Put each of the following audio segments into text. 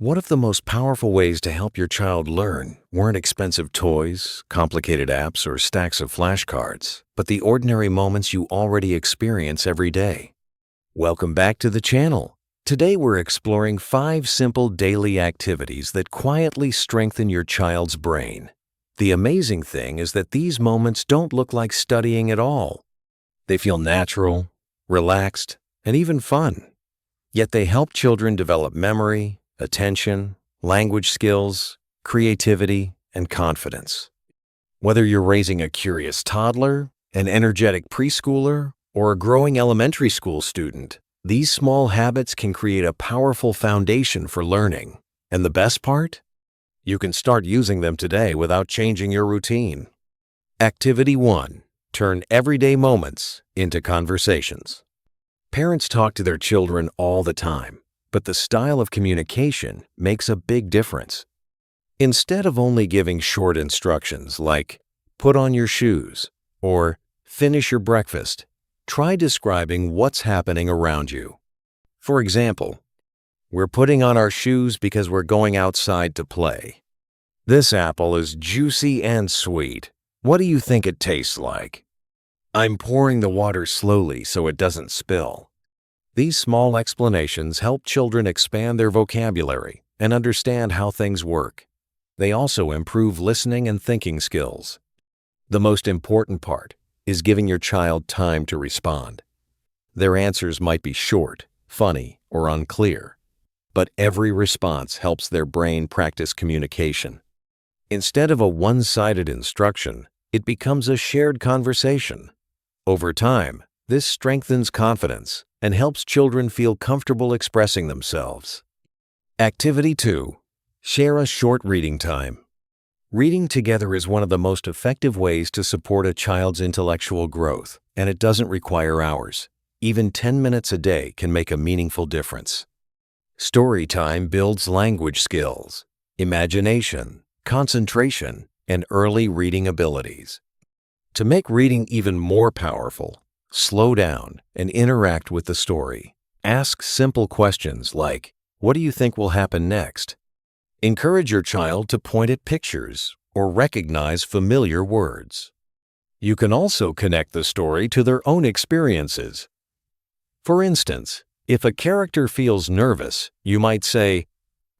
What if the most powerful ways to help your child learn weren't expensive toys, complicated apps, or stacks of flashcards, but the ordinary moments you already experience every day? Welcome back to the channel. Today we're exploring 5 simple daily activities that quietly strengthen your child's brain. The amazing thing is that these moments don't look like studying at all. They feel natural, relaxed, and even fun. Yet they help children develop memory, attention, language skills, creativity, and confidence. Whether you're raising a curious toddler, an energetic preschooler, or a growing elementary school student, these small habits can create a powerful foundation for learning. And the best part? You can start using them today without changing your routine. Activity 1. Turn everyday moments into conversations. Parents talk to their children all the time, but the style of communication makes a big difference. Instead of only giving short instructions like, put on your shoes, or finish your breakfast, try describing what's happening around you. For example, we're putting on our shoes because we're going outside to play. This apple is juicy and sweet. What do you think it tastes like? I'm pouring the water slowly so it doesn't spill. These small explanations help children expand their vocabulary and understand how things work. They also improve listening and thinking skills. The most important part is giving your child time to respond. Their answers might be short, funny, or unclear, but every response helps their brain practice communication. Instead of a one-sided instruction, it becomes a shared conversation. Over time, this strengthens confidence and helps children feel comfortable expressing themselves. Activity 2. Share a short reading time. Reading together is one of the most effective ways to support a child's intellectual growth, and it doesn't require hours. Even 10 minutes a day can make a meaningful difference. Story time builds language skills, imagination, concentration, and early reading abilities. To make reading even more powerful, slow down and interact with the story. Ask simple questions like, what do you think will happen next? Encourage your child to point at pictures or recognize familiar words. You can also connect the story to their own experiences. For instance, if a character feels nervous, you might say,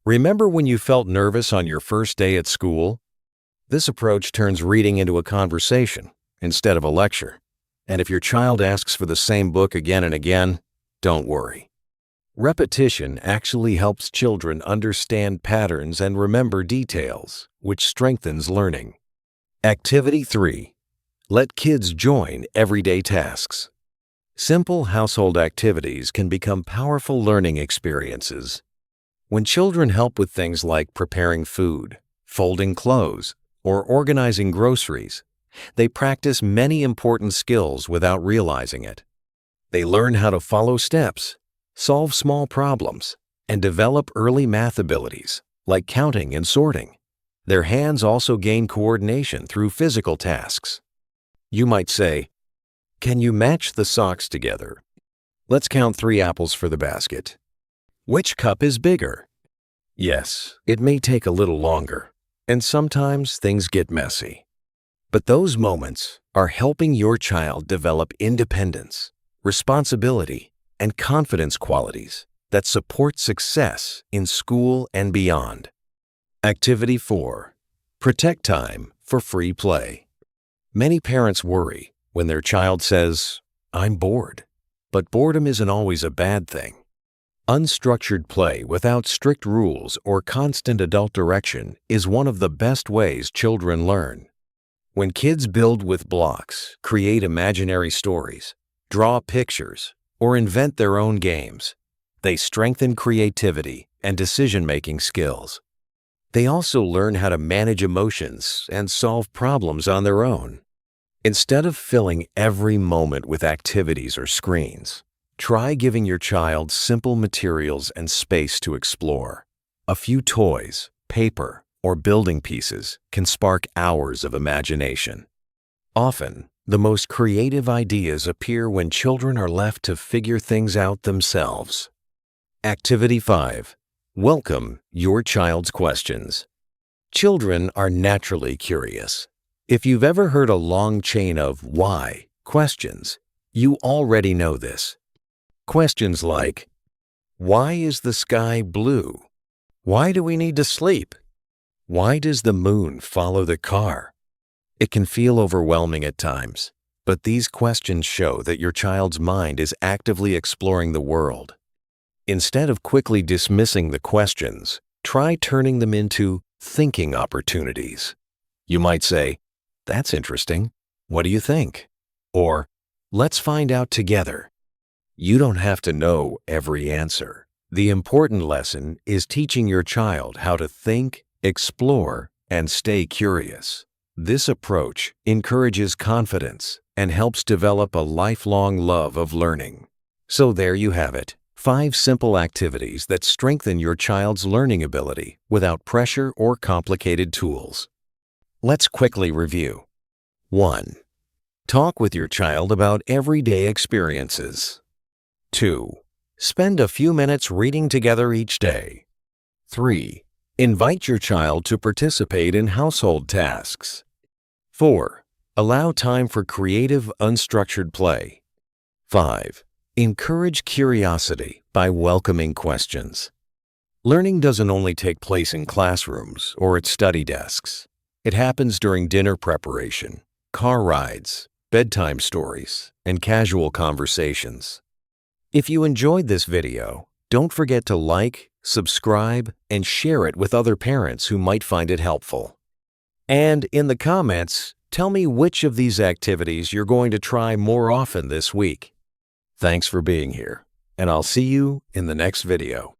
remember when you felt nervous on your first day at school? This approach turns reading into a conversation instead of a lecture. And if your child asks for the same book again and again, don't worry. Repetition actually helps children understand patterns and remember details, which strengthens learning. Activity 3. Let kids join everyday tasks. Simple household activities can become powerful learning experiences. When children help with things like preparing food, folding clothes, or organizing groceries, they practice many important skills without realizing it. They learn how to follow steps, solve small problems, and develop early math abilities, like counting and sorting. Their hands also gain coordination through physical tasks. You might say, can you match the socks together? Let's count 3 apples for the basket. Which cup is bigger? Yes, it may take a little longer, and sometimes things get messy. But those moments are helping your child develop independence, responsibility, and confidence qualities that support success in school and beyond. Activity 4. Protect time for free play. Many parents worry when their child says, I'm bored. But boredom isn't always a bad thing. Unstructured play without strict rules or constant adult direction is one of the best ways children learn. When kids build with blocks, create imaginary stories, draw pictures, or invent their own games, they strengthen creativity and decision-making skills. They also learn how to manage emotions and solve problems on their own. Instead of filling every moment with activities or screens, try giving your child simple materials and space to explore. A few toys, paper, or building pieces can spark hours of imagination. Often, the most creative ideas appear when children are left to figure things out themselves. Activity 5. Welcome your child's questions. Children are naturally curious. If you've ever heard a long chain of why questions, you already know this. Questions like, why is the sky blue? Why do we need to sleep? Why does the moon follow the car? It can feel overwhelming at times, but these questions show that your child's mind is actively exploring the world. Instead of quickly dismissing the questions, try turning them into thinking opportunities. You might say, "That's interesting. What do you think?" Or, "Let's find out together." You don't have to know every answer. The important lesson is teaching your child how to think, explore, and stay curious. This approach encourages confidence and helps develop a lifelong love of learning. So there you have it, 5 simple activities that strengthen your child's learning ability without pressure or complicated tools. Let's quickly review. 1. Talk with your child about everyday experiences. 2. Spend a few minutes reading together each day. 3. Invite your child to participate in household tasks. 4. Allow time for creative, unstructured play. 5. Encourage curiosity by welcoming questions. Learning doesn't only take place in classrooms or at study desks. It happens during dinner preparation, car rides, bedtime stories, and casual conversations. If you enjoyed this video, don't forget to like, subscribe, and share it with other parents who might find it helpful. And in the comments, tell me which of these activities you're going to try more often this week. Thanks for being here, and I'll see you in the next video.